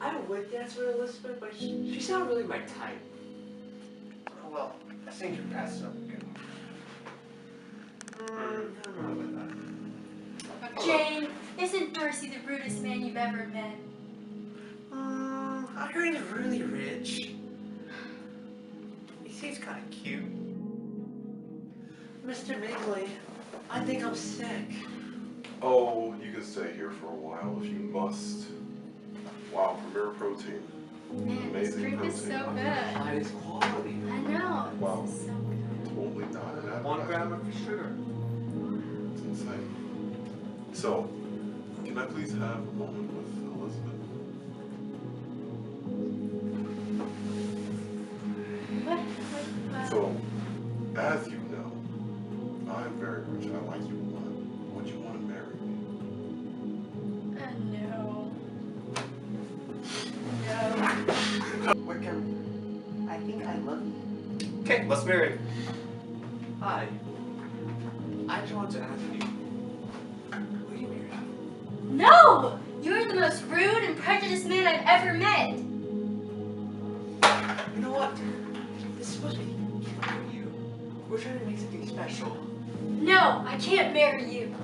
I would dance with Elizabeth, but she's not really my type. Oh, well, I think you're past up again. I don't know about that. Jane, isn't Darcy the rudest man you've ever met? I heard he's really rich. He seems kind of cute. Mr. Mingley, I think I'm sick. Oh, you can stay here for a while if you must. Wow, Premier Protein. Man, this Amazing drink is so protein. good. Highest quality. I know. Wow. This is so good. Totally not an advertisement. 1 gram of sugar. It's insane. So, can I please have a moment with Elizabeth? What? So, as you know, I'm very rich. I like you a lot. Would you want to marry me? No. No. Wickham, I think I love you. Okay, let's marry. Hi. I just want to ask you, will you marry me? No! You're the most rude and prejudiced man I've ever met. You know what? This is supposed to be for you. We're trying to make something special. No, I can't marry you.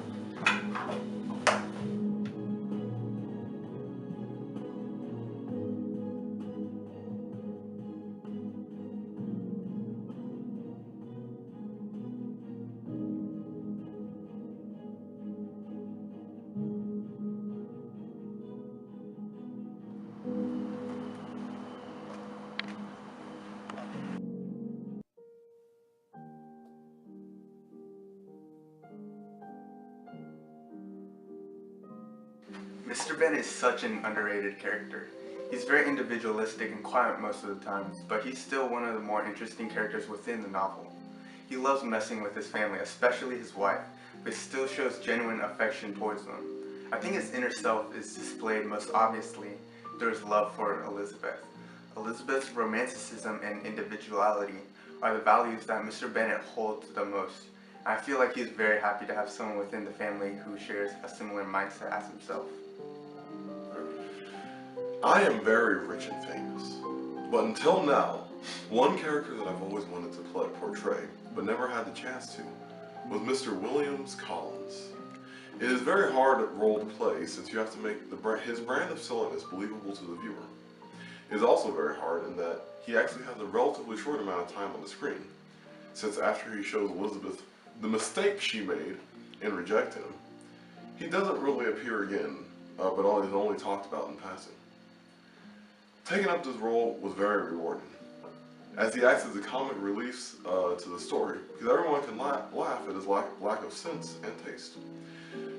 Mr. Bennet is such an underrated character. He's very individualistic and quiet most of the time, but he's still one of the more interesting characters within the novel. He loves messing with his family, especially his wife, but still shows genuine affection towards them. I think his inner self is displayed most obviously through his love for Elizabeth. Elizabeth's romanticism and individuality are the values that Mr. Bennet holds the most. I feel like he's very happy to have someone within the family who shares a similar mindset as himself. I am very rich and famous, but until now, one character that I've always wanted to portray, but never had the chance to, was Mr. Williams Collins. It is a very hard role to play since you have to make his brand of silliness believable to the viewer. It is also very hard in that he actually has a relatively short amount of time on the screen, since after he shows Elizabeth the mistake she made in rejecting him, he doesn't really appear again, but is only talked about in passing. Taking up this role was very rewarding, as he acts as a comic relief to the story, because everyone can laugh at his lack of sense and taste.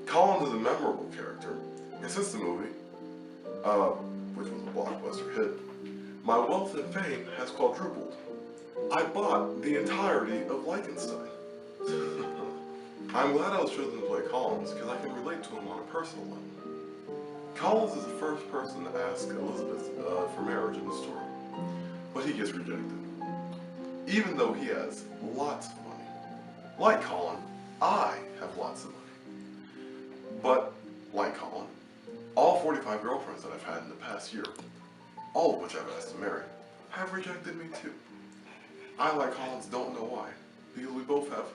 Collins is a memorable character, and since the movie, which was a blockbuster hit, my wealth and fame has quadrupled. I bought the entirety of Liechtenstein. I'm glad I was chosen to play Collins because I can relate to him on a personal level. Collins is the first person to ask Elizabeth for marriage in the story, but he gets rejected, even though he has lots of money. Like Colin, I have lots of money. But, like Colin, all 45 girlfriends that I've had in the past year, all of which I've asked to marry, have rejected me too. I, like Collins, don't know why, because we both have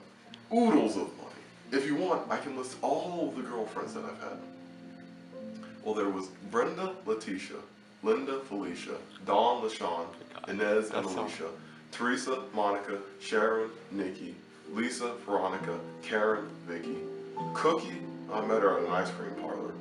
oodles of money. If you want, I can list all of the girlfriends that I've had. Well, there was Brenda, Letitia, Linda, Felicia, Dawn, LaShawn, Inez, and Alicia, Teresa, Monica, Sharon, Nikki, Lisa, Veronica, Karen, Vicky, Cookie, I met her at an ice cream parlor,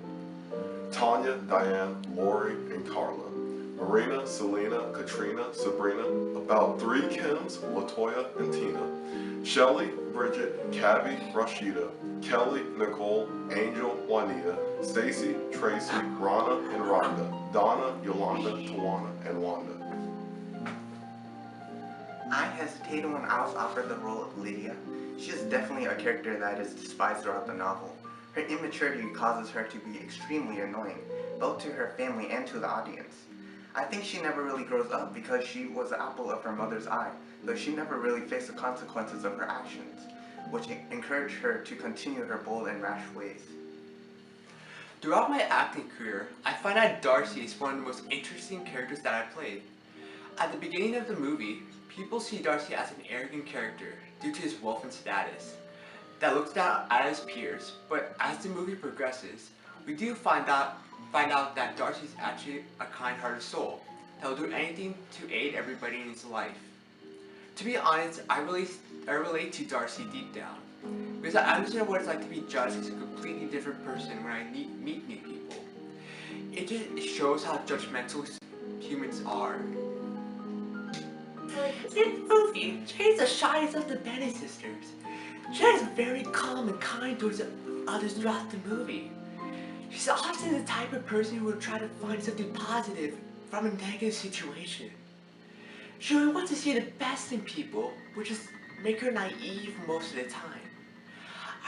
Tanya, Diane, Lori, and Carla, Marina, Selena, Katrina, Sabrina, about 3 Kims, LaToya, and Tina, Shelly, Bridget, Cabby, Rashida, Kelly, Nicole, Angel, Juanita, Stacy, Tracy, Rana, and Rhonda, Donna, Yolanda, Tawana, and Wanda. I hesitated when I was offered the role of Lydia. She is definitely a character that is despised throughout the novel. Her immaturity causes her to be extremely annoying, both to her family and to the audience. I think she never really grows up because she was the apple of her mother's eye, though she never really faced the consequences of her actions, which encouraged her to continue her bold and rash ways. Throughout my acting career, I find that Darcy is one of the most interesting characters that I've played. At the beginning of the movie, people see Darcy as an arrogant character due to his wealth and status that looks down at his peers, but as the movie progresses, we do find out that Darcy is actually a kind-hearted soul that will do anything to aid everybody in his life. To be honest, I relate to Darcy deep down, because I understand what it's like to be judged as a completely different person when I meet new people. It just shows how judgmental humans are. In the movie, Jane's the shyest of the Bennet sisters. Jane is very calm and kind towards others throughout the movie. She's often the type of person who would try to find something positive from a negative situation. She would want to see the best in people, which is make her naive most of the time.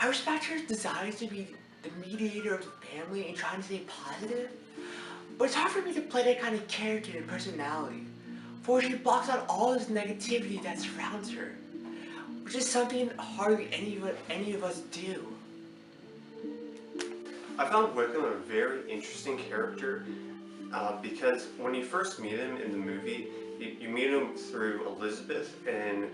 I respect her desires to be the mediator of the family and trying to stay positive, but it's hard for me to play that kind of character and personality, for she blocks out all this negativity that surrounds her, which is something hardly any of us do. I found Wickham a very interesting character because when you first meet him in the movie, you meet him through Elizabeth and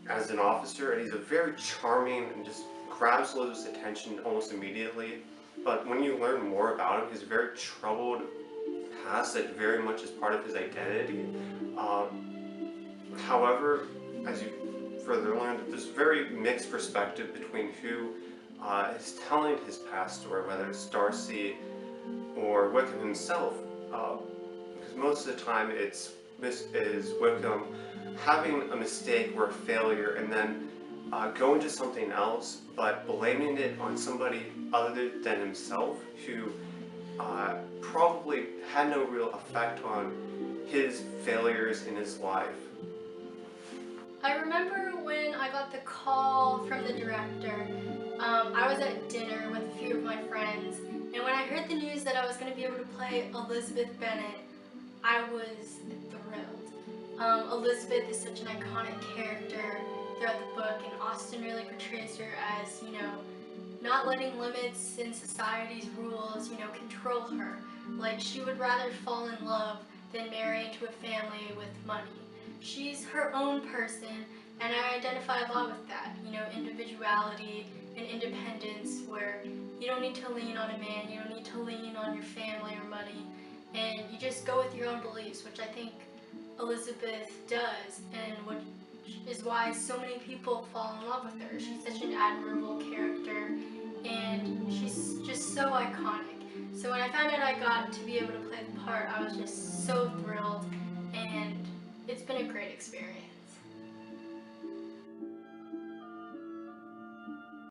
as an officer, and he's a very charming and just grabs Elizabeth's attention almost immediately. But when you learn more about him, he's a very troubled past that very much is part of his identity. However, as you further learn, there's a very mixed perspective between who is telling his past story, whether it's Darcy or Wickham himself, because most of the time it's Wickham having a mistake or a failure and then going to something else, but blaming it on somebody other than himself who probably had no real effect on his failures in his life. I remember when I got the call from the director. I was at dinner with a few of my friends, and when I heard the news that I was going to be able to play Elizabeth Bennet, I was thrilled. Elizabeth is such an iconic character throughout the book, and Austen really portrays her as, not letting limits in society's rules, control her. Like, she would rather fall in love than marry into a family with money. She's her own person, and I identify a lot with that, individuality and independence, where you don't need to lean on a man, you don't need to lean on your family or money, and you just go with your own beliefs, which I think Elizabeth does, and which is why so many people fall in love with her. She's such an admirable character, and she's just so iconic. So when I found out I got to be able to play the part, I was just so thrilled, and it's been a great experience.